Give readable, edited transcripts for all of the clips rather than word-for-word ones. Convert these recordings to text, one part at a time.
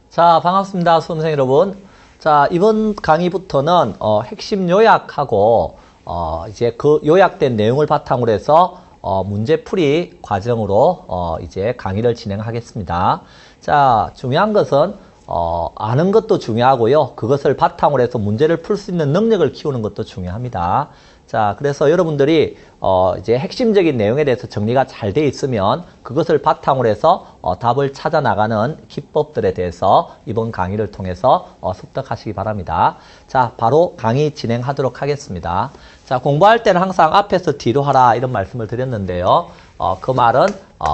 자, 반갑습니다. 수험생 여러분. 자, 이번 강의부터는 핵심 요약하고 이제 그 요약된 내용을 바탕으로 해서 문제풀이 과정으로 이제 강의를 진행하겠습니다. 자, 중요한 것은 아는 것도 중요하고요. 그것을 바탕으로 해서 문제를 풀 수 있는 능력을 키우는 것도 중요합니다. 자, 그래서 여러분들이 이제 핵심적인 내용에 대해서 정리가 잘 돼 있으면 그것을 바탕으로 해서 답을 찾아 나가는 기법들에 대해서 이번 강의를 통해서 습득하시기 바랍니다. 자, 바로 강의 진행하도록 하겠습니다. 자, 공부할 때는 항상 앞에서 뒤로 하라 이런 말씀을 드렸는데요. 그 말은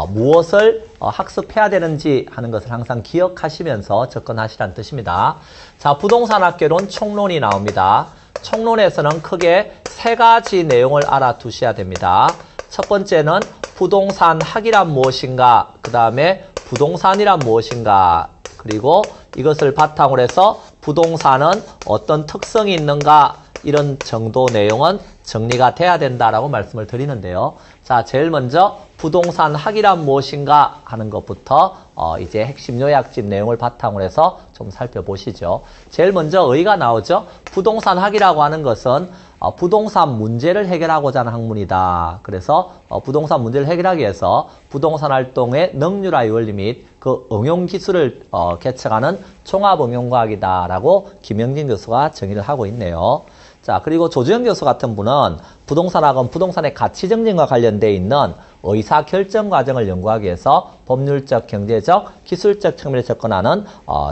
무엇을 학습해야 되는지 하는 것을 항상 기억하시면서 접근하시라는 뜻입니다. 자, 부동산학개론 총론이 나옵니다. 총론에서는 크게 세 가지 내용을 알아두셔야 됩니다. 첫 번째는 부동산학이란 무엇인가, 그 다음에 부동산이란 무엇인가, 그리고 이것을 바탕으로 해서 부동산은 어떤 특성이 있는가, 이런 정도 내용은 정리가 돼야 된다라고 말씀을 드리는데요. 자, 제일 먼저 부동산학이란 무엇인가 하는 것부터 이제 핵심 요약집 내용을 바탕으로 해서 좀 살펴보시죠. 제일 먼저 의의가 나오죠. 부동산학이라고 하는 것은 부동산 문제를 해결하고자 하는 학문이다. 그래서 부동산 문제를 해결하기 위해서 부동산 활동의 능률화 원리 및 그 응용 기술을 개척하는 종합응용과학이다라고 김영진 교수가 정의를 하고 있네요. 자, 그리고 조주영 교수 같은 분은 부동산학은 부동산의 가치 정진과 관련되어 있는 의사 결정 과정을 연구하기 위해서 법률적, 경제적, 기술적 측면에 접근하는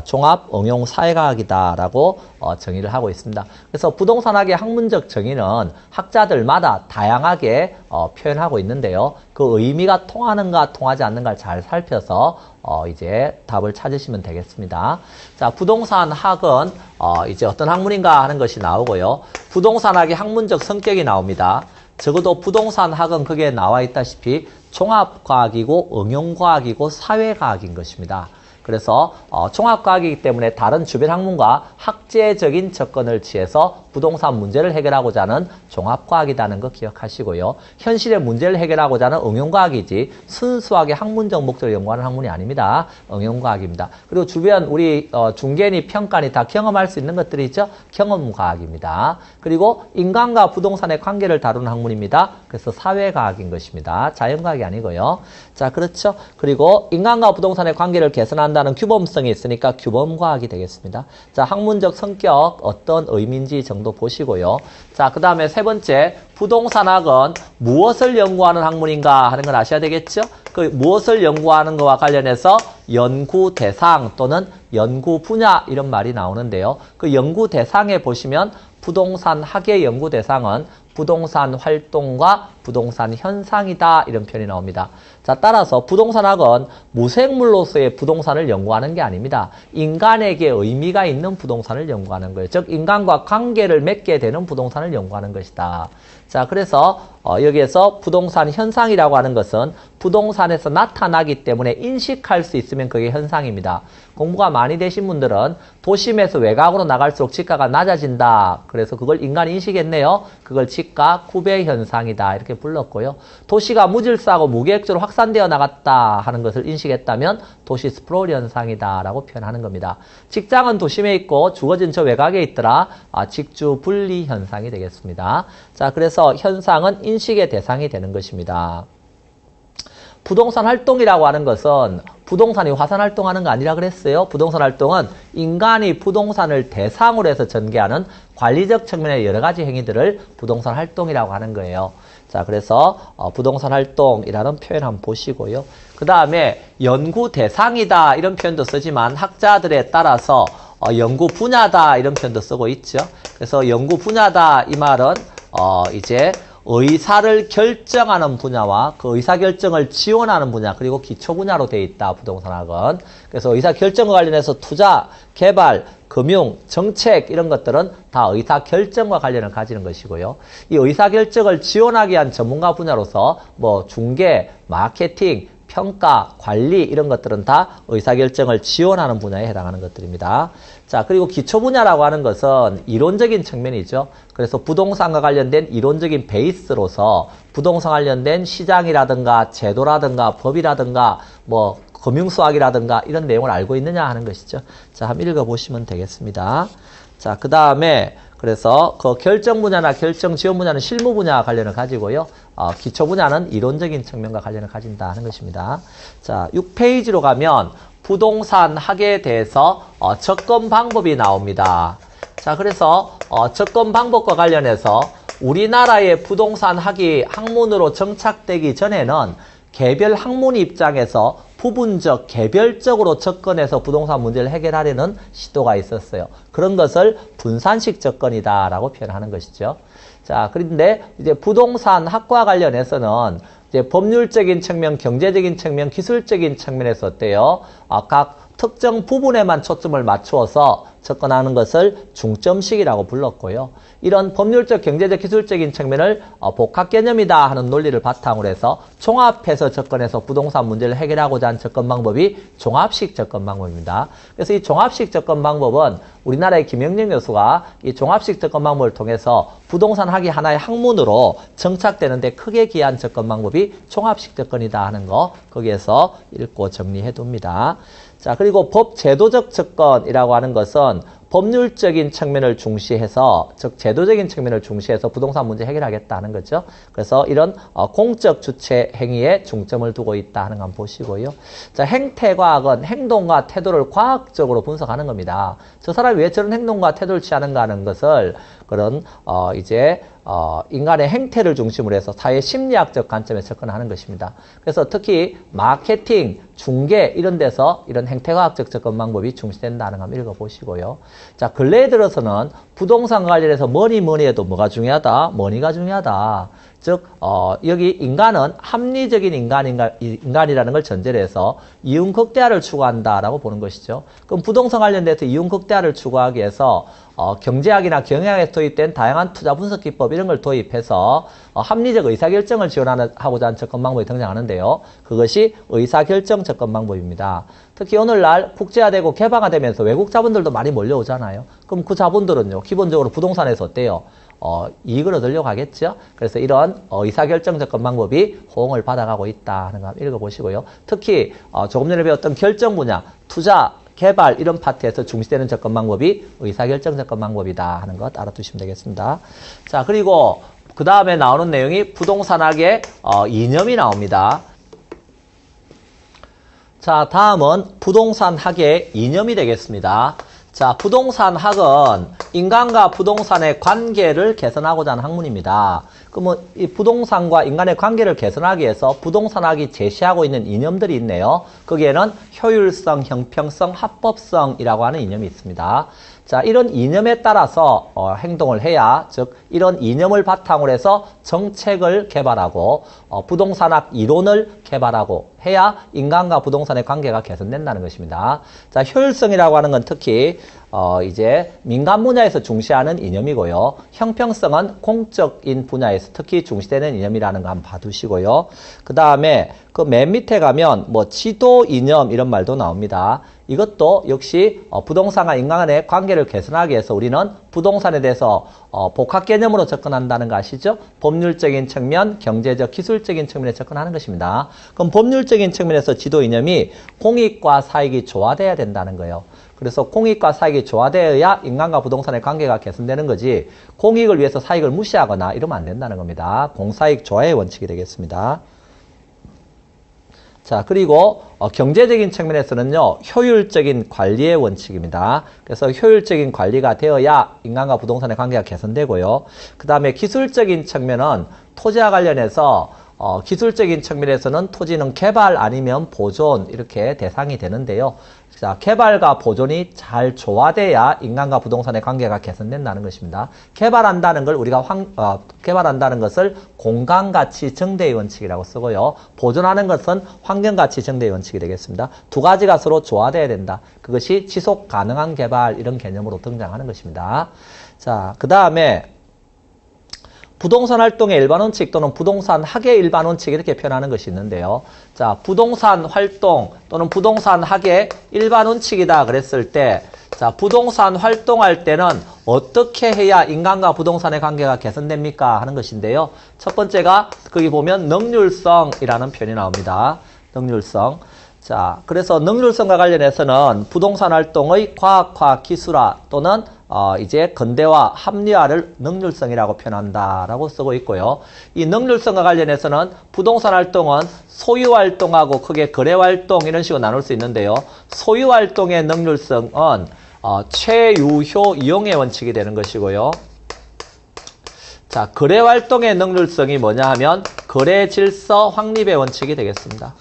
종합 응용 사회과학이다라고 정의를 하고 있습니다. 그래서 부동산학의 학문적 정의는 학자들마다 다양하게 표현하고 있는데요. 그 의미가 통하는가 통하지 않는가를 잘 살펴서 이제 답을 찾으시면 되겠습니다. 자, 부동산학은 이제 어떤 학문인가 하는 것이 나오고요. 부동산학의 학문적 성격이 나옵니다. 적어도 부동산학은 거기에 나와 있다시피 종합과학이고 응용과학이고 사회과학인 것입니다. 그래서 종합과학이기 때문에 다른 주변 학문과 학제적인 접근을 취해서 부동산 문제를 해결하고자 하는 종합과학이라는 거 기억하시고요. 현실의 문제를 해결하고자 하는 응용과학이지 순수하게 학문적 목적을 연구하는 학문이 아닙니다. 응용과학입니다. 그리고 주변 우리 중개니 평가니 다 경험할 수 있는 것들이 있죠. 경험과학입니다. 그리고 인간과 부동산의 관계를 다루는 학문입니다. 그래서 사회과학인 것입니다. 자연과학이 아니고요. 자, 그렇죠. 그리고 인간과 부동산의 관계를 개선한다는 규범성이 있으니까 규범과학이 되겠습니다. 자, 학문적 성격 어떤 의미인지 정도 보시고요. 자, 그 다음에 세 번째, 부동산학은 무엇을 연구하는 학문인가 하는 걸 아셔야 되겠죠? 그 무엇을 연구하는 것과 관련해서 연구 대상 또는 연구 분야 이런 말이 나오는데요. 그 연구 대상에 보시면 부동산학의 연구 대상은 부동산 활동과 부동산 현상이다 이런 표현이 나옵니다. 자, 따라서 부동산학은 무생물로서의 부동산을 연구하는 게 아닙니다. 인간에게 의미가 있는 부동산을 연구하는 거예요. 즉 인간과 관계를 맺게 되는 부동산을 연구하는 것이다. 자, 그래서 여기에서 부동산 현상이라고 하는 것은 부동산에서 나타나기 때문에 인식할 수 있으면 그게 현상입니다. 공부가 많이 되신 분들은 도심에서 외곽으로 나갈수록 지가가 낮아진다. 그래서 그걸 인간이 인식했네요. 그걸 지가 구배 현상이다. 이렇게 불렀고요. 도시가 무질서하고 무계획적으로 확산되어 나갔다 하는 것을 인식했다면 도시 스프롤 현상이다 라고 표현하는 겁니다. 직장은 도심에 있고 주거지는 저 외곽에 있더라. 직주 분리 현상이 되겠습니다. 자, 그래서 현상은 인식의 대상이 되는 것입니다. 부동산 활동이라고 하는 것은 부동산이 화산 활동하는 거 아니라 그랬어요. 부동산 활동은 인간이 부동산을 대상으로 해서 전개하는 관리적 측면의 여러 가지 행위들을 부동산 활동이라고 하는 거예요. 자, 그래서 부동산 활동이라는 표현 한번 보시고요. 그 다음에 연구 대상이다 이런 표현도 쓰지만 학자들에 따라서 연구 분야다 이런 표현도 쓰고 있죠. 그래서 연구 분야다 이 말은 이제 의사를 결정하는 분야와 그 의사결정을 지원하는 분야 그리고 기초 분야로 되어 있다 부동산학은. 그래서 의사결정과 관련해서 투자, 개발, 금융, 정책 이런 것들은 다 의사결정과 관련을 가지는 것이고요. 이 의사결정을 지원하기 위한 전문가 분야로서 뭐 중개, 마케팅, 평가, 관리 이런 것들은 다 의사결정을 지원하는 분야에 해당하는 것들입니다. 자, 그리고 기초 분야라고 하는 것은 이론적인 측면이죠. 그래서 부동산과 관련된 이론적인 베이스로서 부동산 관련된 시장이라든가 제도라든가 법이라든가 뭐 금융수학이라든가 이런 내용을 알고 있느냐 하는 것이죠. 자, 한번 읽어보시면 되겠습니다. 자, 그 다음에 그래서 그 결정 분야나 결정 지원 분야는 실무 분야와 관련을 가지고요. 기초 분야는 이론적인 측면과 관련을 가진다 하는 것입니다. 자, 6페이지로 가면 부동산 학에 대해서 접근 방법이 나옵니다. 자, 그래서 접근 방법과 관련해서 우리나라의 부동산 학이 학문으로 정착되기 전에는 개별 학문 입장에서 부분적, 개별적으로 접근해서 부동산 문제를 해결하려는 시도가 있었어요. 그런 것을 분산식 접근이다라고 표현하는 것이죠. 자, 그런데 이제 부동산 학과 관련해서는 이제 법률적인 측면, 경제적인 측면, 기술적인 측면에서 어때요? 각 특정 부분에만 초점을 맞추어서 접근하는 것을 중점식이라고 불렀고요. 이런 법률적, 경제적, 기술적인 측면을 복합 개념이다 하는 논리를 바탕으로 해서 종합해서 접근해서 부동산 문제를 해결하고자 하는 접근 방법이 종합식 접근 방법입니다. 그래서 이 종합식 접근 방법은 우리나라의 김영렬 교수가 이 종합식 접근 방법을 통해서 부동산 학이 하나의 학문으로 정착되는데 크게 기여한 접근 방법이 종합식 접근이다 하는 거 거기에서 읽고 정리해 둡니다. 자, 그리고 법제도적 접근이라고 하는 것은 법률적인 측면을 중시해서, 즉 제도적인 측면을 중시해서 부동산 문제 해결하겠다는 거죠. 그래서 이런 공적 주체 행위에 중점을 두고 있다 하는 거 한번 보시고요. 자, 행태과학은 행동과 태도를 과학적으로 분석하는 겁니다. 저 사람이 왜 저런 행동과 태도를 취하는가 하는 것을 그런 인간의 행태를 중심으로 해서 사회 심리학적 관점에 접근하는 것입니다. 그래서 특히 마케팅, 중개 이런 데서 이런 행태과학적 접근 방법이 중시된다는 거 한번 읽어보시고요. 자, 근래에 들어서는 부동산 관련해서 뭐니 해도 뭐가 중요하다? 머니가 중요하다. 즉 여기 인간은 합리적인 인간이라는 걸 전제로 해서 이윤 극대화를 추구한다라고 보는 것이죠. 그럼 부동산 관련돼서 이윤 극대화를 추구하기 위해서 경제학이나 경영학에 도입된 다양한 투자 분석 기법 이런 걸 도입해서 합리적 의사결정을 지원하고자 하는 접근 방법이 등장하는데요. 그것이 의사결정 접근 방법입니다. 특히 오늘날 국제화되고 개방화되면서 외국 자본들도 많이 몰려오잖아요. 그럼 그 자본들은요, 기본적으로 부동산에서 어때요? 이익을 얻으려고 하겠죠. 그래서 이런 의사결정 접근 방법이 호응을 받아가고 있다 하는 거 한번 읽어보시고요. 특히 조금 전에 배웠던 결정 분야, 투자, 개발 이런 파트에서 중시되는 접근 방법이 의사결정 접근 방법이다 하는 것 알아두시면 되겠습니다. 자, 그리고 그 다음에 나오는 내용이 부동산학의 이념이 나옵니다. 자, 다음은 부동산학의 이념이 되겠습니다. 자, 부동산학은 인간과 부동산의 관계를 개선하고자 하는 학문입니다. 그러면 이 부동산과 인간의 관계를 개선하기 위해서 부동산학이 제시하고 있는 이념들이 있네요. 거기에는 효율성, 형평성, 합법성이라고 하는 이념이 있습니다. 자, 이런 이념에 따라서 행동을 해야, 즉 이런 이념을 바탕으로 해서 정책을 개발하고 부동산학 이론을 개발하고 해야 인간과 부동산의 관계가 개선된다는 것입니다. 자, 효율성이라고 하는 건 특히 이제 민간 분야에서 중시하는 이념이고요. 형평성은 공적인 분야에서 특히 중시되는 이념이라는 거 한번 봐두시고요. 그 다음에 그 맨 밑에 가면 뭐 지도 이념 이런 말도 나옵니다. 이것도 역시 부동산과 인간의 관계를 개선하기 위해서 우리는 부동산에 대해서 복합 개념으로 접근한다는 거 아시죠? 법률적인 측면, 경제적, 기술적인 측면에 접근하는 것입니다. 그럼 법률적인 측면에서 지도 이념이 공익과 사익이 조화돼야 된다는 거예요. 그래서 공익과 사익이 조화되어야 인간과 부동산의 관계가 개선되는 거지, 공익을 위해서 사익을 무시하거나 이러면 안 된다는 겁니다. 공사익 조화의 원칙이 되겠습니다. 자, 그리고 경제적인 측면에서는요, 효율적인 관리의 원칙입니다. 그래서 효율적인 관리가 되어야 인간과 부동산의 관계가 개선되고요. 그 다음에 기술적인 측면은 토지와 관련해서 기술적인 측면에서는 토지는 개발 아니면 보존 이렇게 대상이 되는데요. 자, 개발과 보존이 잘 조화돼야 인간과 부동산의 관계가 개선된다는 것입니다. 개발한다는 걸 우리가 개발한다는 것을 공간가치 정대의 원칙이라고 쓰고요. 보존하는 것은 환경가치 정대의 원칙이 되겠습니다. 두 가지가 서로 조화돼야 된다. 그것이 지속 가능한 개발 이런 개념으로 등장하는 것입니다. 자, 그 다음에 부동산 활동의 일반 원칙 또는 부동산 학의 일반 원칙 이렇게 표현하는 것이 있는데요. 자, 부동산 활동 또는 부동산 학의 일반 원칙이다 그랬을 때, 자, 부동산 활동할 때는 어떻게 해야 인간과 부동산의 관계가 개선됩니까? 하는 것인데요. 첫 번째가 거기 보면 능률성이라는 표현이 나옵니다. 능률성. 자, 그래서 능률성과 관련해서는 부동산 활동의 과학화, 기술화 또는 이제 근대화, 합리화를 능률성이라고 표현한다라고 쓰고 있고요. 이 능률성과 관련해서는 부동산 활동은 소유 활동하고 크게 거래 활동 이런 식으로 나눌 수 있는데요. 소유 활동의 능률성은 최유효 이용의 원칙이 되는 것이고요. 자, 거래 활동의 능률성이 뭐냐 하면 거래 질서 확립의 원칙이 되겠습니다.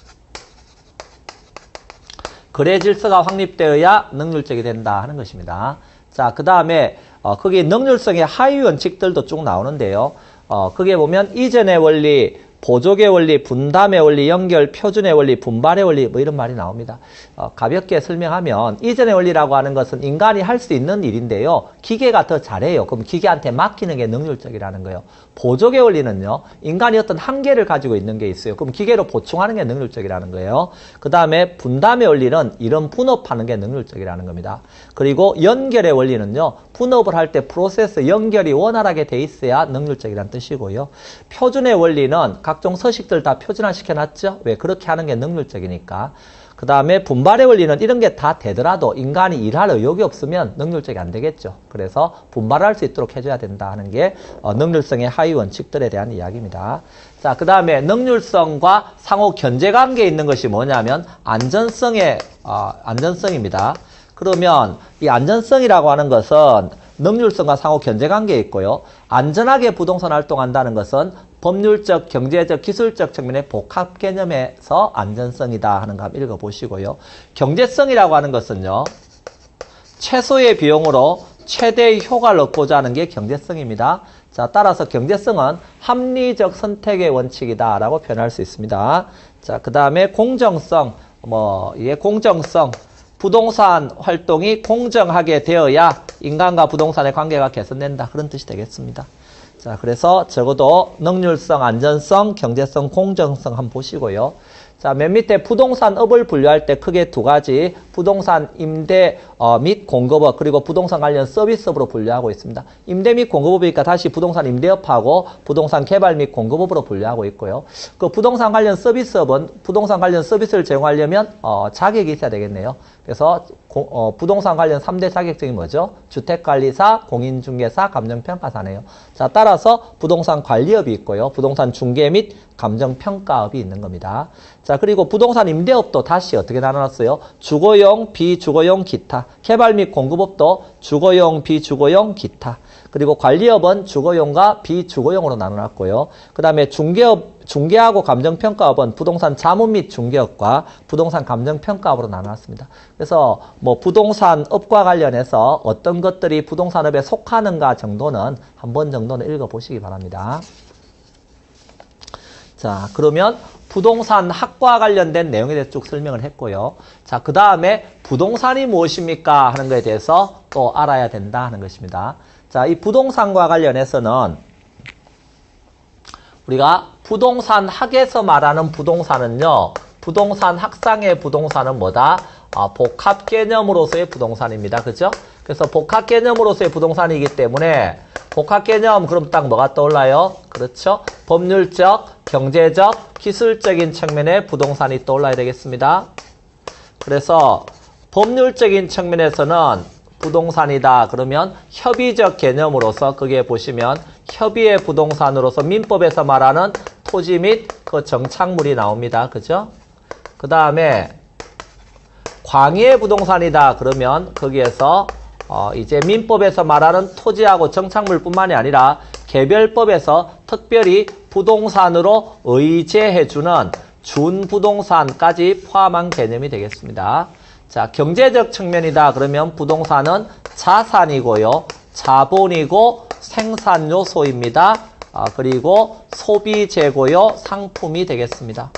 거래 질서가 확립되어야 능률적이 된다 하는 것입니다. 자, 그 다음에 거기 능률성의 하위 원칙들도 쭉 나오는데요. 거기에 보면 이전의 원리, 보족의 원리, 분담의 원리, 연결, 표준의 원리, 분발의 원리 뭐 이런 말이 나옵니다. 가볍게 설명하면 이전의 원리라고 하는 것은 인간이 할 수 있는 일인데요. 기계가 더 잘해요. 그럼 기계한테 맡기는 게 능률적이라는 거예요. 보족의 원리는요. 인간이 어떤 한계를 가지고 있는 게 있어요. 그럼 기계로 보충하는 게 능률적이라는 거예요. 그 다음에 분담의 원리는 이런 분업하는 게 능률적이라는 겁니다. 그리고 연결의 원리는요. 분업을 할 때 프로세스 연결이 원활하게 돼 있어야 능률적이라는 뜻이고요. 표준의 원리는 각종 서식들 다 표준화 시켜놨죠? 왜? 그렇게 하는 게 능률적이니까. 그 다음에 분발의 원리는 이런 게 다 되더라도 인간이 일할 의욕이 없으면 능률적이 안 되겠죠. 그래서 분발할 수 있도록 해줘야 된다 하는 게 능률성의 하위 원칙들에 대한 이야기입니다. 자, 그 다음에 능률성과 상호 견제관계에 있는 것이 뭐냐면 안전성입니다. 그러면 이 안전성이라고 하는 것은 능률성과 상호 견제관계에 있고요. 안전하게 부동산 활동한다는 것은 법률적, 경제적, 기술적 측면의 복합 개념에서 안전성이다 하는 거 한번 읽어보시고요. 경제성이라고 하는 것은요. 최소의 비용으로 최대의 효과를 얻고자 하는 게 경제성입니다. 자, 따라서 경제성은 합리적 선택의 원칙이다 라고 표현할 수 있습니다. 자, 그 다음에 공정성, 공정성. 부동산 활동이 공정하게 되어야 인간과 부동산의 관계가 개선된다. 그런 뜻이 되겠습니다. 자, 그래서 적어도 능률성, 안전성, 경제성, 공정성 한번 보시고요. 자, 맨 밑에 부동산업을 분류할 때 크게 두 가지, 부동산 임대 및 공급업, 그리고 부동산 관련 서비스업으로 분류하고 있습니다. 임대 및 공급업이니까 다시 부동산 임대업하고 부동산 개발 및 공급업으로 분류하고 있고요. 그 부동산 관련 서비스업은 부동산 관련 서비스를 제공하려면 자격이 있어야 되겠네요. 그래서 부동산 관련 3대 자격증이 뭐죠? 주택관리사, 공인중개사, 감정평가사네요. 자, 따라서 부동산 관리업이 있고요. 부동산 중개 및 감정평가업이 있는 겁니다. 자, 그리고 부동산 임대업도 다시 어떻게 나눠놨어요? 주거용, 비주거용, 기타. 개발 및 공급업도 주거용, 비주거용, 기타. 그리고 관리업은 주거용과 비주거용으로 나눠놨고요. 그 다음에 중개하고 감정평가업은 부동산 자문 및 중개업과 부동산 감정평가업으로 나눠놨습니다. 그래서 부동산업과 관련해서 어떤 것들이 부동산업에 속하는가 정도는 한 번 정도는 읽어보시기 바랍니다. 자, 그러면 부동산 학과 관련된 내용에 대해서 쭉 설명을 했고요. 자, 그 다음에 부동산이 무엇입니까 하는 것에 대해서 또 알아야 된다 하는 것입니다. 자, 이 부동산과 관련해서는 우리가 부동산 학에서 말하는 부동산은요, 부동산 학상의 부동산은 뭐다? 복합 개념으로서의 부동산입니다. 그죠? 그래서 복합 개념으로서의 부동산이기 때문에 복합 개념 그럼 딱 뭐가 떠올라요? 그렇죠? 법률적, 경제적, 기술적인 측면의 부동산이 떠올라야 되겠습니다. 그래서 법률적인 측면에서는 부동산이다. 그러면 협의적 개념으로서 거기에 보시면 협의의 부동산으로서 민법에서 말하는 토지 및 그 정착물이 나옵니다. 그죠? 그 다음에 광의의 부동산이다. 그러면 거기에서 이제 민법에서 말하는 토지하고 정착물뿐만이 아니라 개별법에서 특별히 부동산으로 의제해주는 준부동산까지 포함한 개념이 되겠습니다. 자, 경제적 측면이다. 그러면 부동산은 자산이고요. 자본이고 생산 요소입니다. 그리고 소비 재고요. 상품이 되겠습니다.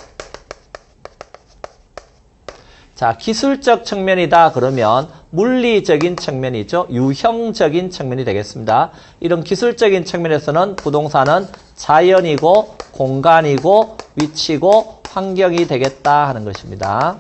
자, 기술적 측면이다. 그러면 물리적인 측면이죠. 유형적인 측면이 되겠습니다. 이런 기술적인 측면에서는 부동산은 자연이고 공간이고 위치고 환경이 되겠다 하는 것입니다.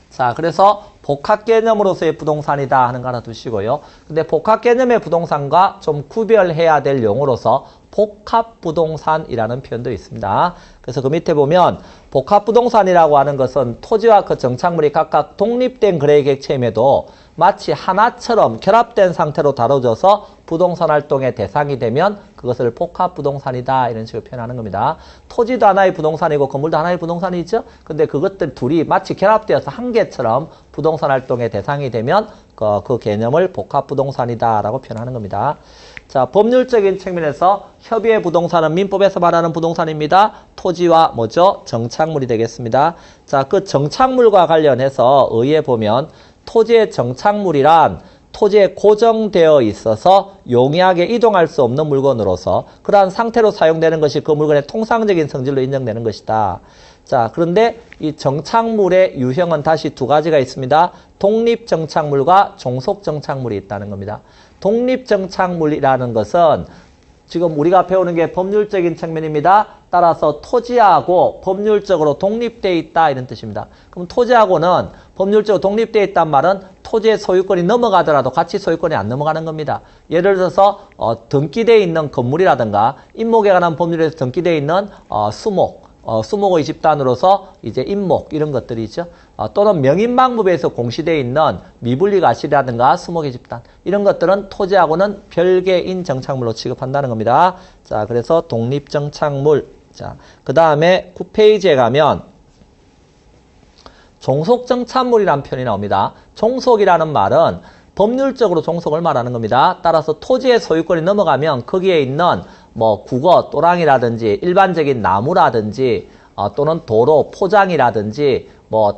자, 그래서 복합 개념으로서의 부동산이다 하는 거 알아두시고요. 근데 복합 개념의 부동산과 좀 구별해야 될 용어로서 복합부동산이라는 표현도 있습니다. 그래서 그 밑에 보면 복합부동산이라고 하는 것은 토지와 그 정착물이 각각 독립된 거래계획체임에도 마치 하나처럼 결합된 상태로 다뤄져서 부동산 활동의 대상이 되면 그것을 복합부동산이다 이런 식으로 표현하는 겁니다. 토지도 하나의 부동산이고 건물도 하나의 부동산이죠. 근데 그것들 둘이 마치 결합되어서 한 개처럼 부동산 활동의 대상이 되면 그 개념을 복합부동산이다 라고 표현하는 겁니다. 자, 법률적인 측면에서 협의의 부동산은 민법에서 말하는 부동산입니다. 토지와 뭐죠? 정착물이 되겠습니다. 자, 그 정착물과 관련해서 의에 보면 토지의 정착물이란 토지에 고정되어 있어서 용이하게 이동할 수 없는 물건으로서 그러한 상태로 사용되는 것이 그 물건의 통상적인 성질로 인정되는 것이다. 자, 그런데 이 정착물의 유형은 다시 두 가지가 있습니다. 독립정착물과 종속정착물이 있다는 겁니다. 독립정착물이라는 것은 지금 우리가 배우는 게 법률적인 측면입니다. 따라서 토지하고 법률적으로 독립되어 있다 이런 뜻입니다. 그럼 토지하고는 법률적으로 독립되어 있단 말은 토지의 소유권이 넘어가더라도 같이 소유권이 안 넘어가는 겁니다. 예를 들어서 등기되어 있는 건물이라든가 임목에 관한 법률에서 등기되어 있는 수목의 집단으로서 이제 임목 이런 것들이죠. 또는 명인방법에서 공시되어 있는 미분리 가시라든가 수목의 집단 이런 것들은 토지하고는 별개인 정착물로 취급한다는 겁니다. 자, 그래서 독립정착물. 자, 그 다음에 9페이지에 가면 종속정착물이라는 표현이 나옵니다. 종속이라는 말은 법률적으로 종속을 말하는 겁니다. 따라서 토지의 소유권이 넘어가면 거기에 있는 뭐 국어, 또랑이라든지 일반적인 나무라든지 또는 도로, 포장이라든지 뭐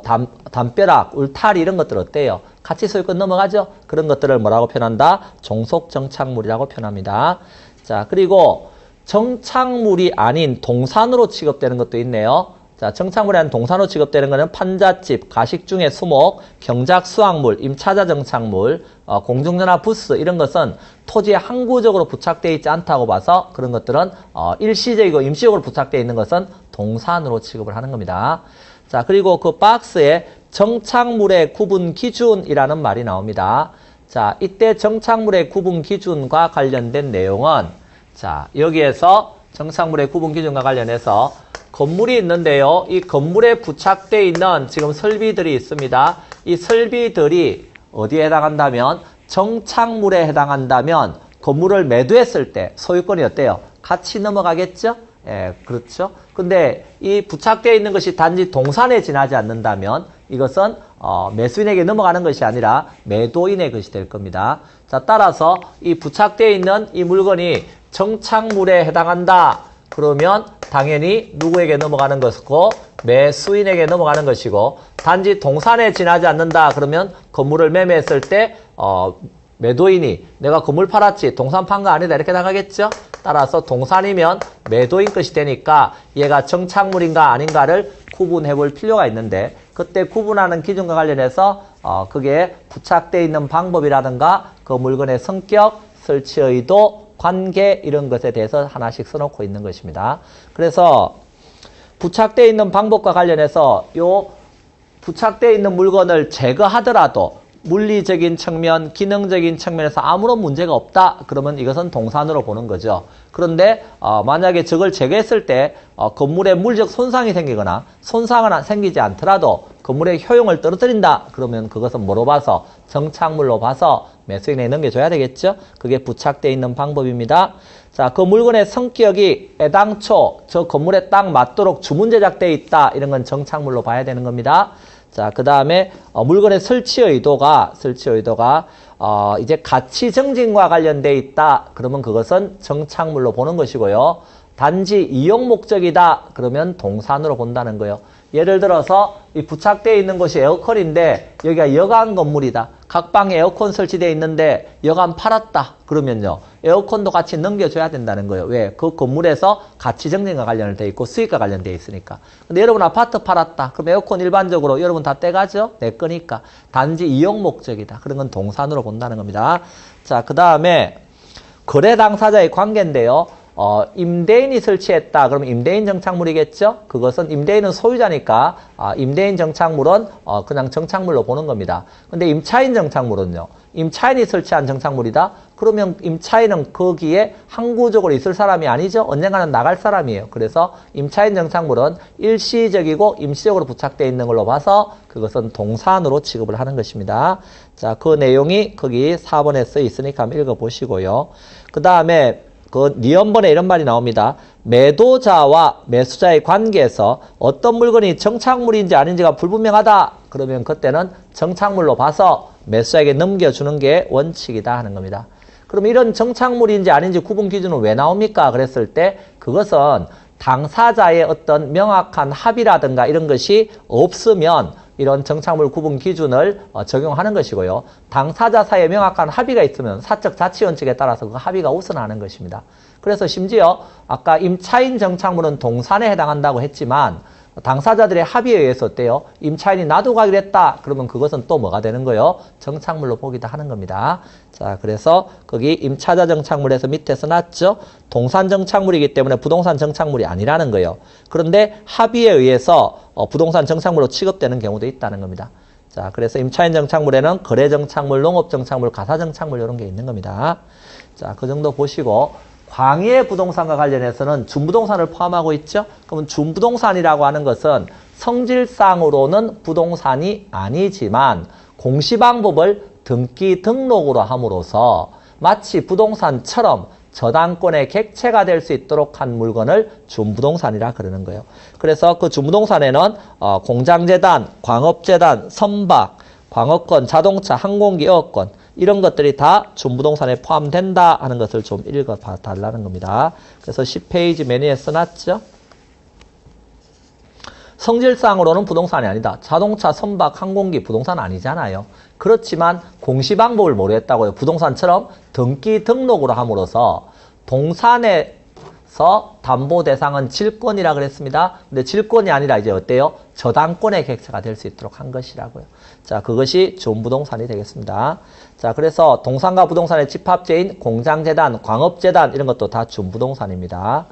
담벼락, 울타리 이런 것들 어때요? 같이 소유권 넘어가죠? 그런 것들을 뭐라고 표현한다? 종속정착물이라고 표현합니다. 자, 그리고 정착물이 아닌 동산으로 취급되는 것도 있네요. 자, 정착물이 아닌 동산으로 취급되는 것은 판잣집, 가식중의 수목, 경작 수확물, 임차자 정착물, 공중전화 부스 이런 것은 토지에 항구적으로 부착되어 있지 않다고 봐서 그런 것들은 일시적이고 임시적으로 부착되어 있는 것은 동산으로 취급을 하는 겁니다. 자, 그리고 그 박스에 정착물의 구분 기준이라는 말이 나옵니다. 자, 이때 정착물의 구분 기준과 관련된 내용은 자, 여기에서 정착물의 구분 기준과 관련해서 건물이 있는데요. 이 건물에 부착되어 있는 지금 설비들이 있습니다. 이 설비들이 어디에 해당한다면 정착물에 해당한다면 건물을 매도했을 때 소유권이 어때요? 같이 넘어가겠죠? 예, 그렇죠. 근데 이 부착되어 있는 것이 단지 동산에 지나지 않는다면 이것은 매수인에게 넘어가는 것이 아니라 매도인의 것이 될 겁니다. 자, 따라서 이 부착되어 있는 이 물건이 정착물에 해당한다. 그러면 당연히 누구에게 넘어가는 것이고 매수인에게 넘어가는 것이고 단지 동산에 지나지 않는다. 그러면 건물을 매매했을 때 매도인이 내가 건물 팔았지 동산 판 거 아니다 이렇게 나가겠죠. 따라서 동산이면 매도인 것이 되니까 얘가 정착물인가 아닌가를 구분해 볼 필요가 있는데 그때 구분하는 기준과 관련해서 그게 부착되어 있는 방법이라든가 그 물건의 성격, 설치 의도, 관계 이런 것에 대해서 하나씩 써놓고 있는 것입니다. 그래서 부착되어 있는 방법과 관련해서 요 부착되어 있는 물건을 제거하더라도 물리적인 측면, 기능적인 측면에서 아무런 문제가 없다. 그러면 이것은 동산으로 보는 거죠. 그런데 만약에 저걸 제거했을 때 건물에 물리적 손상이 생기거나 손상은 생기지 않더라도 건물의 효용을 떨어뜨린다. 그러면 그것은 뭐로 봐서? 정착물로 봐서 매수인에게 넘겨줘야 되겠죠. 그게 부착되어 있는 방법입니다. 자, 그 물건의 성격이 애당초 저 건물에 딱 맞도록 주문 제작되어 있다. 이런 건 정착물로 봐야 되는 겁니다. 자, 그 다음에 물건의 설치 의도가 이제 가치 정진과 관련되어 있다. 그러면 그것은 정착물로 보는 것이고요. 단지 이용 목적이다. 그러면 동산으로 본다는 거예요. 예를 들어서 이 부착되어 있는 곳이 에어컨인데 여기가 여간 건물이다. 각 방에 에어컨 설치되어 있는데 여간 팔았다. 그러면요. 에어컨도 같이 넘겨줘야 된다는 거예요. 왜? 그 건물에서 가치 정진과 관련되어 있고 수익과 관련되어 있으니까. 근데 여러분 아파트 팔았다. 그럼 에어컨 일반적으로 여러분 다 떼가죠? 내 거니까. 단지 이용 목적이다. 그런 건 동산으로 본다는 겁니다. 자, 그 다음에 거래 당사자의 관계인데요. 임대인이 설치했다. 그러면 임대인 정착물이겠죠? 그것은 임대인은 소유자니까 임대인 정착물은 그냥 정착물로 보는 겁니다. 근데 임차인 정착물은요. 임차인이 설치한 정착물이다. 그러면 임차인은 거기에 항구적으로 있을 사람이 아니죠. 언젠가는 나갈 사람이에요. 그래서 임차인 정착물은 일시적이고 임시적으로 부착되어 있는 걸로 봐서 그것은 동산으로 취급을 하는 것입니다. 자, 그 내용이 거기 4번에 써 있으니까 한번 읽어보시고요. 그 다음에 그 니은번에 이런 말이 나옵니다. 매도자와 매수자의 관계에서 어떤 물건이 정착물인지 아닌지가 불분명하다. 그러면 그때는 정착물로 봐서 매수자에게 넘겨주는 게 원칙이다 하는 겁니다. 그럼 이런 정착물인지 아닌지 구분 기준은 왜 나옵니까? 그랬을 때 그것은 당사자의 어떤 명확한 합의라든가 이런 것이 없으면 이런 정착물 구분 기준을 적용하는 것이고요. 당사자 사이에 명확한 합의가 있으면 사적 자치 원칙에 따라서 그 합의가 우선하는 것입니다. 그래서 심지어 아까 임차인 정착물은 동산에 해당한다고 했지만 당사자들의 합의에 의해서 어때요? 임차인이 놔두고 가기로 했다. 그러면 그것은 또 뭐가 되는 거예요? 정착물로 보기도 하는 겁니다. 자, 그래서 거기 임차자 정착물에서 밑에서 놨죠? 동산 정착물이기 때문에 부동산 정착물이 아니라는 거예요. 그런데 합의에 의해서 부동산 정착물로 취급되는 경우도 있다는 겁니다. 자, 그래서 임차인 정착물에는 거래 정착물, 농업 정착물, 가사 정착물 이런 게 있는 겁니다. 자, 그 정도 보시고 광해 부동산과 관련해서는 준부동산을 포함하고 있죠. 그러면 준부동산이라고 하는 것은 성질상으로는 부동산이 아니지만 공시방법을 등기 등록으로 함으로써 마치 부동산처럼 저당권의 객체가 될 수 있도록 한 물건을 준부동산이라 그러는 거예요. 그래서 그 준부동산에는 공장재단, 광업재단, 선박, 광업권, 자동차, 항공기, 에어컨 이런 것들이 다 준부동산에 포함된다 하는 것을 좀 읽어봐 달라는 겁니다. 그래서 10페이지 메뉴에 써놨죠. 성질상으로는 부동산이 아니다. 자동차, 선박, 항공기 부동산 아니잖아요. 그렇지만 공시방법을 모르겠다고요. 부동산처럼 등기 등록으로 함으로써 동산에서 담보 대상은 질권이라 그랬습니다. 근데 질권이 아니라 이제 어때요? 저당권의 객체가 될 수 있도록 한 것이라고요. 자, 그것이 준부동산이 되겠습니다. 자, 그래서 동산과 부동산의 집합제인 공장재단, 광업재단 이런 것도 다 준부동산입니다.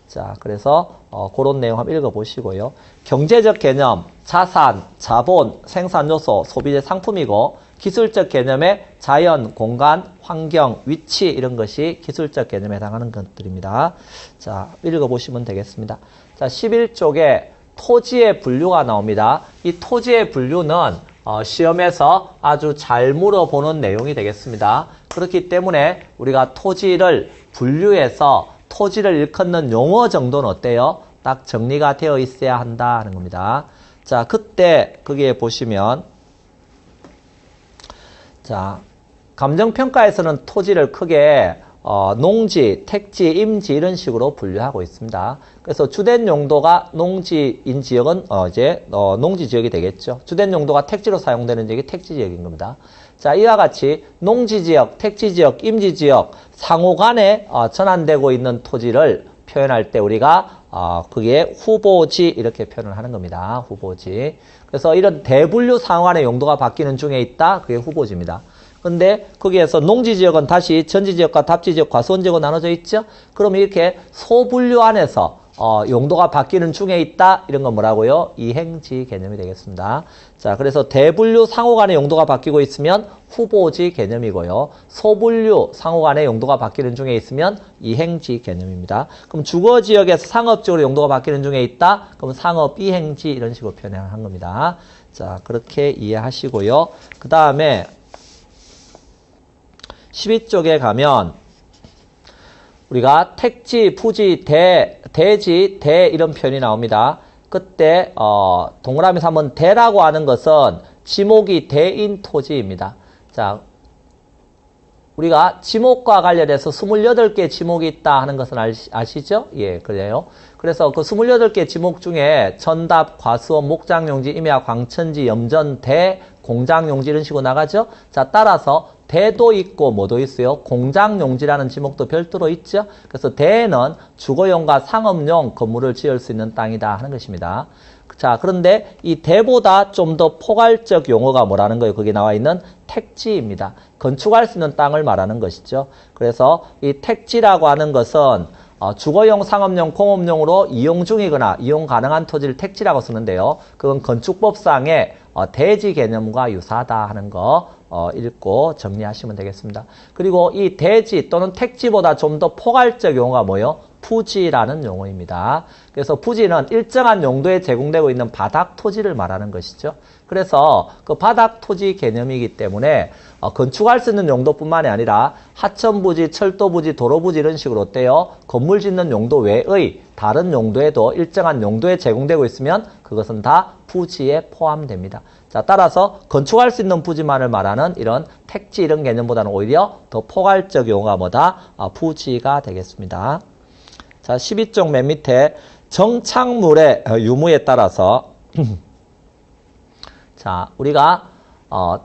자, 그래서 그런 내용 한번 읽어보시고요. 경제적 개념, 자산, 자본, 생산요소, 소비재 상품이고 기술적 개념에 자연, 공간, 환경, 위치 이런 것이 기술적 개념에 해당하는 것들입니다. 자, 읽어보시면 되겠습니다. 자, 11쪽에 토지의 분류가 나옵니다. 이 토지의 분류는 시험에서 아주 잘 물어보는 내용이 되겠습니다. 그렇기 때문에 우리가 토지를 분류해서 토지를 일컫는 용어 정도는 어때요? 딱 정리가 되어 있어야 한다 하는 겁니다. 자, 그때 거기에 보시면 자, 감정평가에서는 토지를 크게 농지, 택지, 임지 이런 식으로 분류하고 있습니다. 그래서 주된 용도가 농지인 지역은 농지 지역이 되겠죠. 주된 용도가 택지로 사용되는 지역이 택지 지역인 겁니다. 자, 이와 같이 농지 지역, 택지 지역, 임지 지역 상호 간에 전환되고 있는 토지를 표현할 때 우리가 그게 후보지 이렇게 표현을 하는 겁니다. 후보지. 그래서 이런 대분류 상호 간의 용도가 바뀌는 중에 있다. 그게 후보지입니다. 근데 거기에서 농지지역은 다시 전지지역과 답지지역, 과수원지역으로 나눠져 있죠. 그럼 이렇게 소분류 안에서 용도가 바뀌는 중에 있다. 이런 건 뭐라고요? 이행지 개념이 되겠습니다. 자, 그래서 대분류 상호 간의 용도가 바뀌고 있으면 후보지 개념이고요. 소분류 상호 간의 용도가 바뀌는 중에 있으면 이행지 개념입니다. 그럼 주거지역에서 상업지역으로 용도가 바뀌는 중에 있다. 그럼 상업 이행지 이런 식으로 표현한 겁니다. 자, 그렇게 이해하시고요. 그 다음에 12쪽에 가면 우리가 택지, 부지, 대지, 대 이런 표현이 나옵니다. 그때 동그라미에서 한번 대라고 하는 것은 지목이 대인 토지입니다. 자, 우리가 지목과 관련해서 28개 지목이 있다 하는 것은 아시죠? 예, 그래요. 그래서 그 28개 지목 중에 전답, 과수원, 목장용지, 임야, 광천지, 염전, 대, 공장용지 이런 식으로 나가죠? 자, 따라서 대도 있고 뭐도 있어요? 공장용지라는 지목도 별도로 있죠? 그래서 대는 주거용과 상업용 건물을 지을 수 있는 땅이다 하는 것입니다. 자, 그런데 이 대보다 좀 더 포괄적 용어가 뭐라는 거예요? 거기 나와 있는 택지입니다. 건축할 수 있는 땅을 말하는 것이죠. 그래서 이 택지라고 하는 것은 주거용, 상업용, 공업용으로 이용 중이거나 이용 가능한 토지를 택지라고 쓰는데요. 그건 건축법상의 대지 개념과 유사하다 하는 거 읽고 정리하시면 되겠습니다. 그리고 이 대지 또는 택지보다 좀 더 포괄적 용어가 뭐예요? 부지라는 용어입니다. 그래서 부지는 일정한 용도에 제공되고 있는 바닥 토지를 말하는 것이죠. 그래서 그 바닥 토지 개념이기 때문에 건축할 수 있는 용도뿐만이 아니라 하천부지, 철도부지, 도로부지 이런 식으로 어때요? 건물 짓는 용도 외의 다른 용도에도 일정한 용도에 제공되고 있으면 그것은 다 부지에 포함됩니다. 자, 따라서 건축할 수 있는 부지만을 말하는 이런 택지 이런 개념보다는 오히려 더 포괄적 용어가 뭐다? 부지가 되겠습니다. 자, 12쪽 맨 밑에 정착물의 유무에 따라서 자, 우리가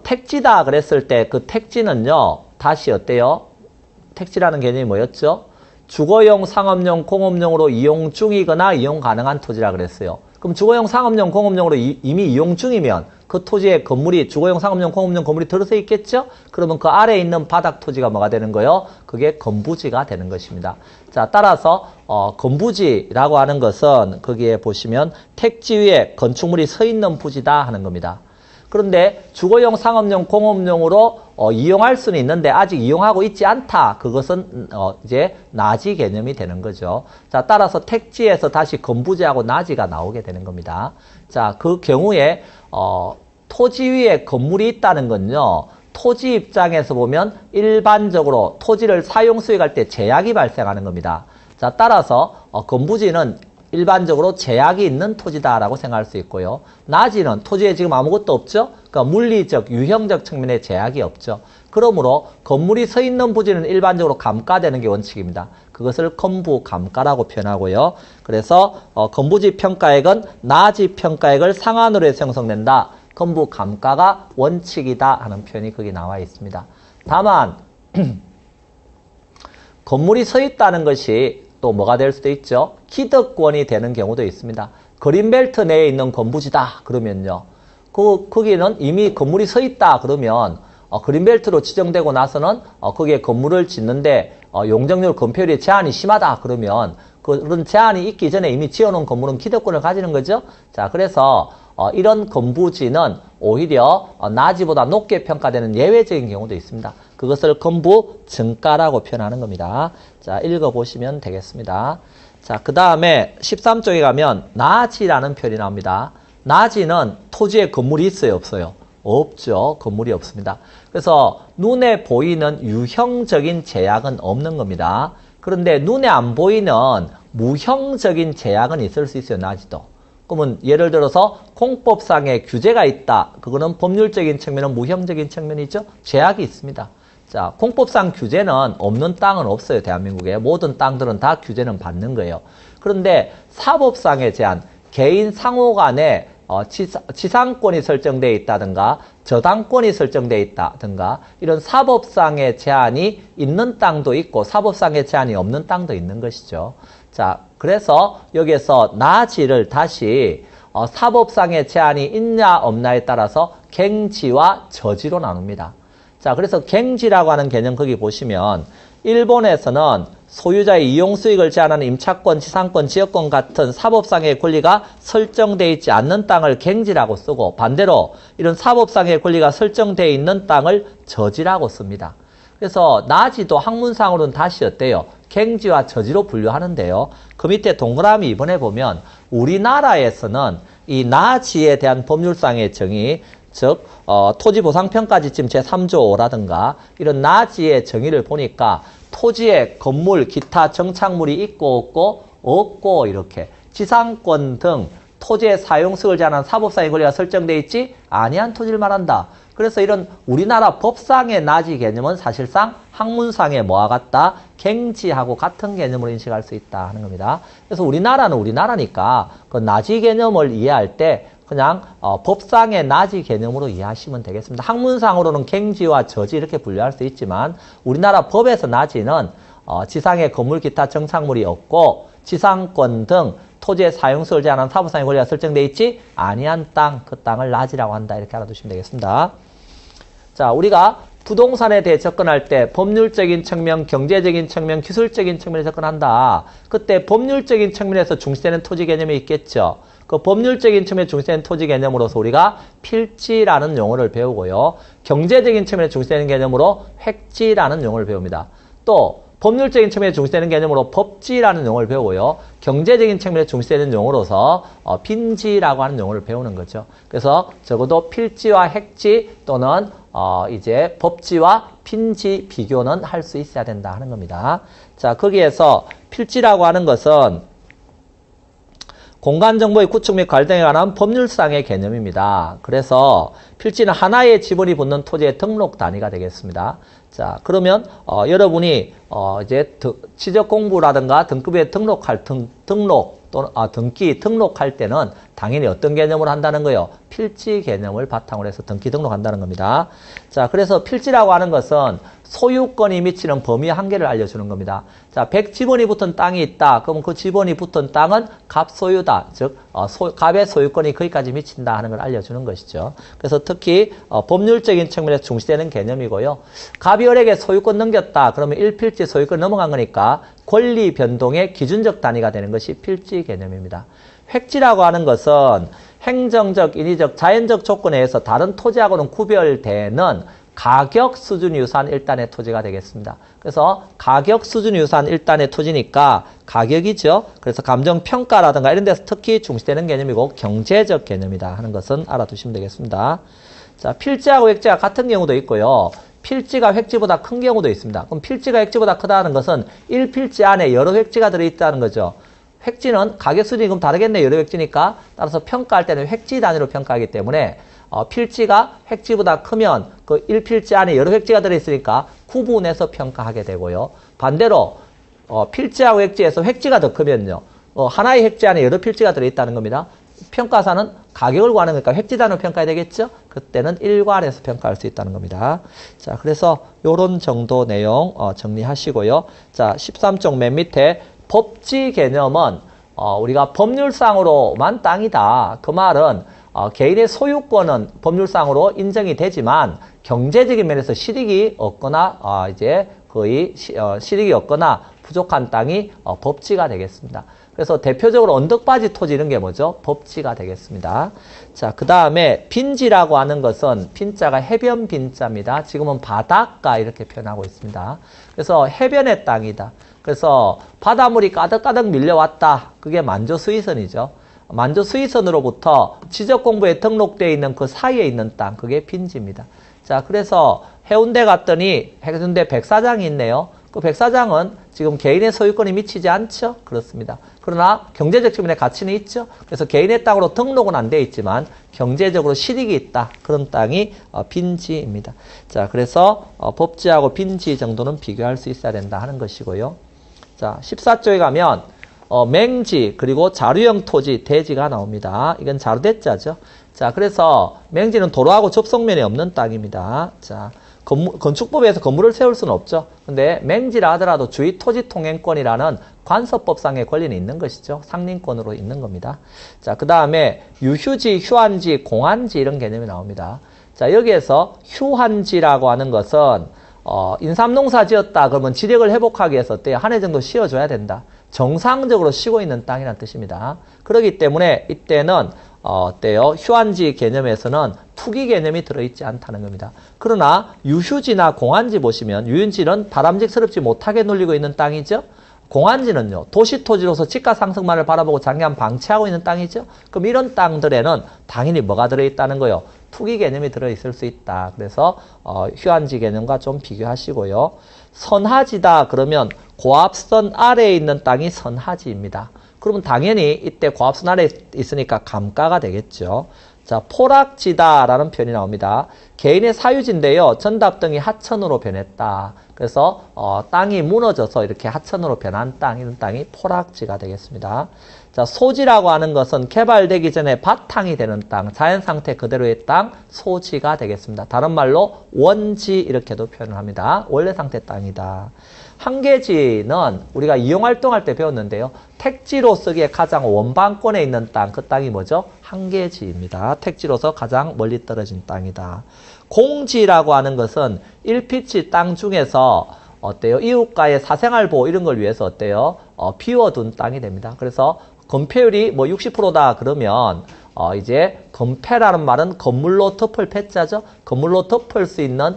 택지다 그랬을 때 그 택지는요. 다시 어때요? 택지라는 개념이 뭐였죠? 주거용, 상업용, 공업용으로 이용 중이거나 이용 가능한 토지라 그랬어요. 그럼 주거용, 상업용, 공업용으로 이미 이용 중이면 그 토지에 건물이 주거용, 상업용, 공업용 건물이 들어서 있겠죠? 그러면 그 아래에 있는 바닥 토지가 뭐가 되는 거예요? 그게 건부지가 되는 것입니다. 자, 따라서 건부지라고 하는 것은 거기에 보시면 택지 위에 건축물이 서 있는 부지다 하는 겁니다. 그런데 주거용, 상업용, 공업용으로 이용할 수는 있는데 아직 이용하고 있지 않다. 그것은 이제 나지 개념이 되는 거죠. 자, 따라서 택지에서 다시 건부지하고 나지가 나오게 되는 겁니다. 자, 그 경우에 토지 위에 건물이 있다는 건요. 토지 입장에서 보면 일반적으로 토지를 사용 수익할 때 제약이 발생하는 겁니다. 자, 따라서 건부지는 일반적으로 제약이 있는 토지다라고 생각할 수 있고요. 나지는 토지에 지금 아무것도 없죠? 그러니까 물리적, 유형적 측면에 제약이 없죠. 그러므로 건물이 서 있는 부지는 일반적으로 감가되는 게 원칙입니다. 그것을 건부 감가라고 표현하고요. 그래서 건부지 평가액은 나지 평가액을 상한으로 해서 형성된다. 건부 감가가 원칙이다 하는 표현이 거기 나와 있습니다. 다만 건물이 서 있다는 것이 또 뭐가 될 수도 있죠. 기득권이 되는 경우도 있습니다. 그린벨트 내에 있는 건부지다 그러면요. 거기는 이미 건물이 서 있다 그러면 그린벨트로 지정되고 나서는 거기에 건물을 짓는데 용적률 건폐율이 제한이 심하다 그러면 그런 제한이 있기 전에 이미 지어놓은 건물은 기득권을 가지는 거죠. 자, 그래서 이런 건부지는 오히려 나지보다 높게 평가되는 예외적인 경우도 있습니다. 그것을 건부 증가라고 표현하는 겁니다. 자, 읽어보시면 되겠습니다. 자, 그 다음에 13쪽에 가면 나지라는 표현이 나옵니다. 나지는 토지에 건물이 있어요, 없어요? 없죠. 건물이 없습니다. 그래서 눈에 보이는 유형적인 제약은 없는 겁니다. 그런데 눈에 안 보이는 무형적인 제약은 있을 수 있어요, 나지도. 그러면 예를 들어서 공법상의 규제가 있다. 그거는 법률적인 측면은 무형적인 측면이죠. 제약이 있습니다. 자, 공법상 규제는 없는 땅은 없어요. 대한민국에. 모든 땅들은 다 규제는 받는 거예요. 그런데 사법상의 제한, 개인 상호 간에 지상권이 설정되어 있다든가 저당권이 설정되어 있다든가 이런 사법상의 제한이 있는 땅도 있고 사법상의 제한이 없는 땅도 있는 것이죠. 자, 그래서 여기에서 나지를 다시 사법상의 제한이 있냐 없냐에 따라서 갱지와 저지로 나눕니다. 자, 그래서 갱지라고 하는 개념 거기 보시면 일본에서는 소유자의 이용 수익을 제한하는 임차권, 지상권, 지역권 같은 사법상의 권리가 설정되어 있지 않는 땅을 갱지라고 쓰고 반대로 이런 사법상의 권리가 설정되어 있는 땅을 저지라고 씁니다. 그래서 나지도 학문상으로는 다시 어때요? 갱지와 저지로 분류하는데요. 그 밑에 동그라미 이번에 보면 우리나라에서는 이 나지에 대한 법률상의 정의, 즉 토지보상평가지침 제3조 5라든가 이런 나지의 정의를 보니까 토지에 건물, 기타 정착물이 있고 없고 이렇게 지상권 등 토지의 사용성을 제한한 사법상의 권리가 설정되어 있지 아니한 토지를 말한다. 그래서 이런 우리나라 법상의 나지 개념은 사실상 학문상의 뭐와 같다? 갱지하고 같은 개념으로 인식할 수 있다 하는 겁니다. 그래서 우리나라는 우리나라니까 그 나지 개념을 이해할 때 그냥 법상의 나지 개념으로 이해하시면 되겠습니다. 학문상으로는 갱지와 저지 이렇게 분류할 수 있지만 우리나라 법에서 나지는 지상의 건물 기타 정착물이 없고 지상권 등 토지의 사용성을 제한한 사법상의 권리가 설정되어 있지 아니한 땅, 그 땅을 나지라고 한다. 이렇게 알아두시면 되겠습니다. 자, 우리가 부동산에 대해 접근할 때 법률적인 측면, 경제적인 측면, 기술적인 측면에 접근한다. 그때 법률적인 측면에서 중시되는 토지 개념이 있겠죠. 그 법률적인 측면에 중시되는 토지 개념으로서 우리가 필지라는 용어를 배우고요. 경제적인 측면에 중시되는 개념으로 획지라는 용어를 배웁니다. 또 법률적인 측면에 중시되는 개념으로 법지라는 용어를 배우고요. 경제적인 측면에 중시되는 용어로서 빈지라고 하는 용어를 배우는 거죠. 그래서 적어도 필지와 획지 또는 이제 법지와 빈지 비교는 할 수 있어야 된다 하는 겁니다. 자, 거기에서 필지라고 하는 것은 공간정보의 구축 및 관리등에 관한 법률상의 개념입니다. 그래서 필지는 하나의 지분이 붙는 토지의 등록 단위가 되겠습니다. 자, 그러면 여러분이 이제 취득 공부라든가 등급에 등록할 등록 또는 등록할 때는 당연히 어떤 개념으로 한다는 거예요? 필지 개념을 바탕으로 해서 등기 등록한다는 겁니다. 자, 그래서 필지라고 하는 것은 소유권이 미치는 범위 한계를 알려주는 겁니다. 자, 100지번이 붙은 땅이 있다. 그러면 그 지번이 붙은 땅은 갑소유다. 즉, 갑의 소유권이 거기까지 미친다 하는 걸 알려주는 것이죠. 그래서 특히 법률적인 측면에서 중시되는 개념이고요. 갑이 을에게 소유권 넘겼다. 그러면 1필지 소유권 넘어간 거니까 권리 변동의 기준적 단위가 되는 것이 필지 개념입니다. 획지라고 하는 것은 행정적, 인위적, 자연적 조건에 의해서 다른 토지하고는 구별되는 가격 수준 유사한 일단의 토지가 되겠습니다. 그래서 가격 수준 유사한 일단의 토지니까 가격이죠. 그래서 감정평가라든가 이런 데서 특히 중시되는 개념이고 경제적 개념이다 하는 것은 알아두시면 되겠습니다. 자, 필지하고 획지가 같은 경우도 있고요. 필지가 획지보다 큰 경우도 있습니다. 그럼 필지가 획지보다 크다는 것은 1필지 안에 여러 획지가 들어있다는 거죠. 획지는 가격 수준이 그럼 다르겠네. 여러 획지니까. 따라서 평가할 때는 획지 단위로 평가하기 때문에 필지가 획지보다 크면 그 1필지 안에 여러 획지가 들어있으니까 구분해서 평가하게 되고요. 반대로 필지하고 획지에서 획지가 더 크면요. 하나의 획지 안에 여러 필지가 들어있다는 겁니다. 평가사는 가격을 구하는 거니까 획지 단위로 평가해야 되겠죠? 그때는 일괄해서 평가할 수 있다는 겁니다. 자, 그래서 요런 정도 내용 정리하시고요. 자, 13쪽 맨 밑에 법지 개념은 우리가 법률상으로만 땅이다. 그 말은 개인의 소유권은 법률상으로 인정이 되지만 경제적인 면에서 실익이 없거나 이제 거의 실익이 없거나 부족한 땅이 법지가 되겠습니다. 그래서 대표적으로 언덕바지 토지 이런 게 뭐죠? 법지가 되겠습니다. 자, 그 다음에 빈지라고 하는 것은 빈자가 해변 빈자입니다. 지금은 바닷가 이렇게 표현하고 있습니다. 그래서 해변의 땅이다. 그래서 바닷물이 가득가득 밀려왔다. 그게 만조수위선이죠. 만조수위선으로부터 지적공부에 등록되어 있는 그 사이에 있는 땅, 그게 빈지입니다. 자, 그래서 해운대 갔더니 해운대 백사장이 있네요. 그 백사장은 지금 개인의 소유권이 미치지 않죠? 그렇습니다. 그러나 경제적 측면의 가치는 있죠? 그래서 개인의 땅으로 등록은 안 되어 있지만 경제적으로 실익이 있다. 그런 땅이 빈지입니다. 자, 그래서 법지하고 빈지 정도는 비교할 수 있어야 된다 하는 것이고요. 자, 14쪽에 가면 맹지 그리고 자류형 토지, 대지가 나옵니다. 이건 자루대자죠. 자, 그래서 맹지는 도로하고 접속면이 없는 땅입니다. 자, 건축법에서 건물을 세울 수는 없죠. 근데 맹지라 하더라도 주의 토지 통행권이라는 관서법상의 권리는 있는 것이죠. 상린권으로 있는 겁니다. 자, 그 다음에 유휴지, 휴한지, 공한지 이런 개념이 나옵니다. 자, 여기에서 휴한지라고 하는 것은 인삼농사 지었다 그러면 지력을 회복하기 위해서 어때요? 한 해 정도 쉬어줘야 된다. 정상적으로 쉬고 있는 땅이라는 뜻입니다. 그렇기 때문에 이때는 어때요? 휴한지 개념에서는 투기 개념이 들어있지 않다는 겁니다. 그러나 유휴지나 공한지 보시면 유휴지는 바람직스럽지 못하게 눌리고 있는 땅이죠. 공한지는요. 도시토지로서 지가 상승만을 바라보고 장기간 방치하고 있는 땅이죠. 그럼 이런 땅들에는 당연히 뭐가 들어있다는 거예요? 투기 개념이 들어있을 수 있다. 그래서 휴한지 개념과 좀 비교하시고요. 선하지다 그러면 고압선 아래에 있는 땅이 선하지입니다. 그러면 당연히 이때 고압선 아래에 있으니까 감가가 되겠죠. 자, 포락지다라는 표현이 나옵니다. 개인의 사유지인데요. 전답등이 하천으로 변했다. 그래서 땅이 무너져서 이렇게 하천으로 변한 땅, 이런 땅이 포락지가 되겠습니다. 자, 소지라고 하는 것은 개발되기 전에 바탕이 되는 땅, 자연상태 그대로의 땅, 소지가 되겠습니다. 다른 말로 원지 이렇게도 표현을 합니다. 원래 상태 땅이다. 한계지는 우리가 이용활동할 때 배웠는데요. 택지로 쓰기에 가장 원방권에 있는 땅, 그 땅이 뭐죠? 한계지입니다. 택지로서 가장 멀리 떨어진 땅이다. 공지라고 하는 것은 1피치 땅 중에서 어때요? 이웃과의 사생활 보호 이런 걸 위해서 어때요? 비워둔 땅이 됩니다. 그래서 건폐율이 뭐 60%다 그러면 이제 건폐라는 말은 건물로 덮을 패자죠. 건물로 덮을 수 있는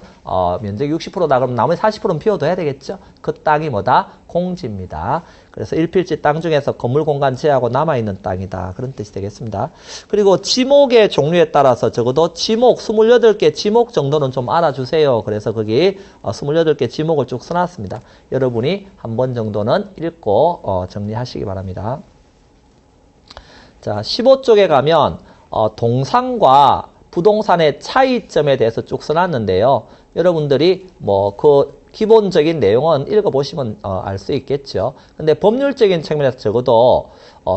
면적이 60%다 그러면 나머지 40%는 비워둬야 되겠죠. 그 땅이 뭐다? 공지입니다. 그래서 1필지 땅 중에서 건물 공간 제하고 남아있는 땅이다. 그런 뜻이 되겠습니다. 그리고 지목의 종류에 따라서 적어도 지목 28개 지목 정도는 좀 알아주세요. 그래서 거기 28개 지목을 쭉 써놨습니다. 여러분이 한 번 정도는 읽고 정리하시기 바랍니다. 자, 15쪽에 가면 동산과 부동산의 차이점에 대해서 쭉 써놨는데요. 여러분들이 뭐 그 기본적인 내용은 읽어보시면 알 수 있겠죠. 근데 법률적인 측면에서 적어도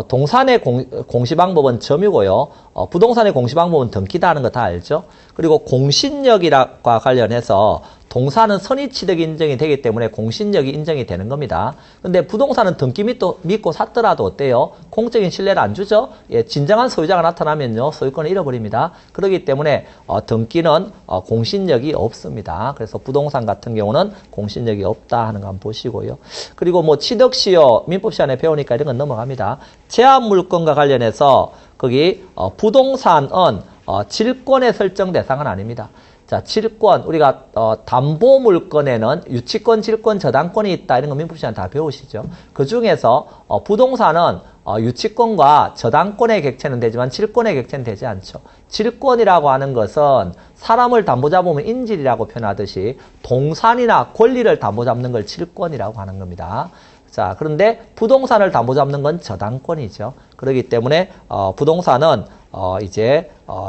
동산의 공시방법은 점이고요. 부동산의 공시방법은 등기다 하는 거 다 알죠. 그리고 공신력과 관련해서 동산은 선의취득 인정이 되기 때문에 공신력이 인정이 되는 겁니다. 근데 부동산은 등기 믿고 샀더라도 어때요? 공적인 신뢰를 안 주죠? 예, 진정한 소유자가 나타나면요, 소유권을 잃어버립니다. 그렇기 때문에 등기는 공신력이 없습니다. 그래서 부동산 같은 경우는 공신력이 없다 하는 거 한번 보시고요. 그리고 뭐 취득시효 민법 시간에 배우니까 이런 건 넘어갑니다. 제한물건과 관련해서 거기 부동산은 질권의 설정 대상은 아닙니다. 자, 질권, 우리가, 담보물건에는 유치권, 질권, 저당권이 있다. 이런 거 민법 시간 다 배우시죠. 그 중에서, 부동산은, 유치권과 저당권의 객체는 되지만 질권의 객체는 되지 않죠. 질권이라고 하는 것은 사람을 담보 잡으면 인질이라고 표현하듯이 동산이나 권리를 담보 잡는 걸 질권이라고 하는 겁니다. 자, 그런데 부동산을 담보 잡는 건 저당권이죠. 그렇기 때문에, 부동산은,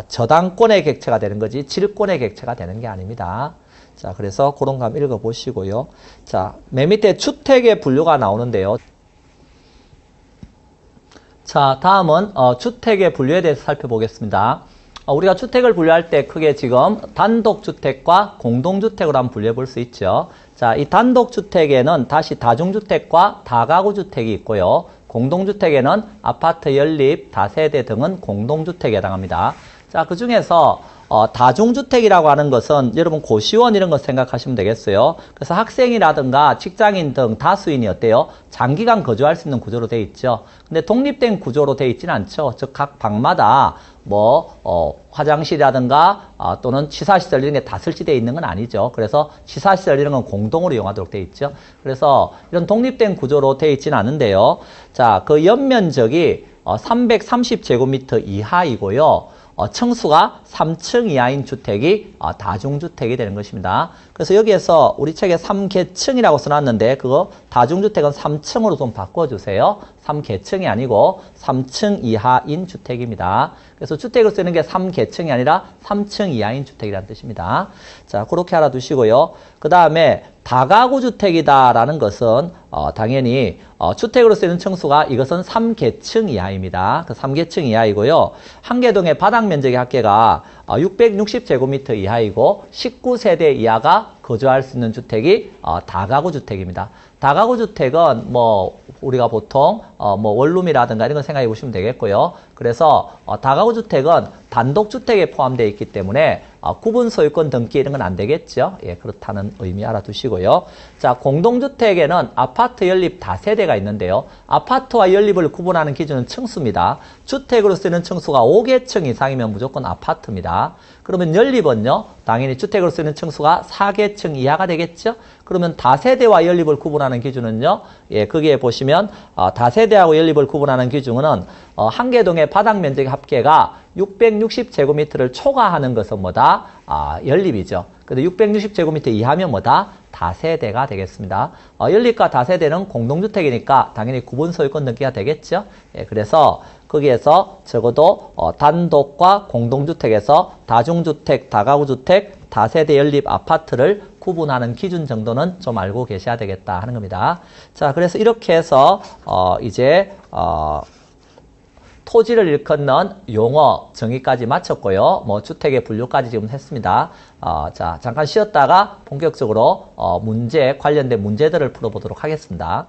저당권의 객체가 되는 거지 질권의 객체가 되는 게 아닙니다. 자, 그래서 그런 거 한번 읽어보시고요. 자, 맨 밑에 주택의 분류가 나오는데요. 자, 다음은 주택의 분류에 대해서 살펴보겠습니다. 우리가 주택을 분류할 때 크게 지금 단독주택과 공동주택으로 한번 분류해 볼 수 있죠. 자, 이 단독주택에는 다시 다중주택과 다가구주택이 있고요. 공동주택에는 아파트, 연립, 다세대 등은 공동주택에 해당합니다. 자, 그 중에서 다중주택이라고 하는 것은 여러분 고시원 이런 거 생각하시면 되겠어요. 그래서 학생이라든가 직장인 등 다수인이 어때요? 장기간 거주할 수 있는 구조로 되어 있죠. 근데 독립된 구조로 되어 있지는 않죠. 즉 각 방마다 화장실이라든가 또는 취사시설 이런 게 다 설치되어 있는 건 아니죠. 그래서 취사시설 이런 건 공동으로 이용하도록 되어 있죠. 그래서 이런 독립된 구조로 되어 있지는 않은데요. 자, 그 연면적이 330제곱미터 이하이고요. 층수가 3층 이하인 주택이 다중주택이 되는 것입니다. 그래서 여기에서 우리 책에 3계층이라고 써놨는데 그거 다중주택은 3층으로 좀 바꿔주세요. 3계층이 아니고 3층 이하인 주택입니다. 그래서 주택을 쓰는 게 3계층이 아니라 3층 이하인 주택이라는 뜻입니다. 자, 그렇게 알아두시고요. 그 다음에 다가구 주택이다라는 것은 당연히 주택으로 쓰는 층수가 이것은 3계층 이하입니다. 그 3계층 이하이고요. 한계동의 바닥 면적의 합계가 660제곱미터 이하이고 19세대 이하가 거주할 수 있는 주택이 다가구 주택입니다. 다가구 주택은 뭐 우리가 보통 뭐 원룸이라든가 이런 거 생각해 보시면 되겠고요. 그래서 다가구 주택은 단독주택에 포함되어 있기 때문에 구분 소유권 등기 이런 건 안 되겠죠. 예, 그렇다는 의미 알아두시고요. 자, 공동주택에는 아파트, 연립, 다세대가 있는데요. 아파트와 연립을 구분하는 기준은 층수입니다. 주택으로 쓰는 층수가 5계층 이상이면 무조건 아파트입니다. 그러면 연립은요, 당연히 주택으로 쓰는 층수가 4계층 이하가 되겠죠. 그러면 다세대와 연립을 구분하는 기준은요, 예, 거기에 보시면 다세대하고 연립을 구분하는 기준은 한계동의 바닥 면적 합계가 660제곱미터를 초과하는 것은 뭐다? 연립이죠. 근데 660제곱미터 이하면 뭐다? 다세대가 되겠습니다. 연립과 다세대는 공동주택이니까 당연히 구분 소유권 등기가 되겠죠. 예, 그래서 거기에서 적어도 단독과 공동주택에서 다중주택, 다가구주택, 다세대 연립 아파트를 구분하는 기준 정도는 좀 알고 계셔야 되겠다 하는 겁니다. 자, 그래서 이렇게 해서 이제 토지를 일컫는 용어 정의까지 마쳤고요. 뭐 주택의 분류까지 지금 했습니다. 자, 잠깐 쉬었다가 본격적으로 문제 관련된 문제들을 풀어보도록 하겠습니다.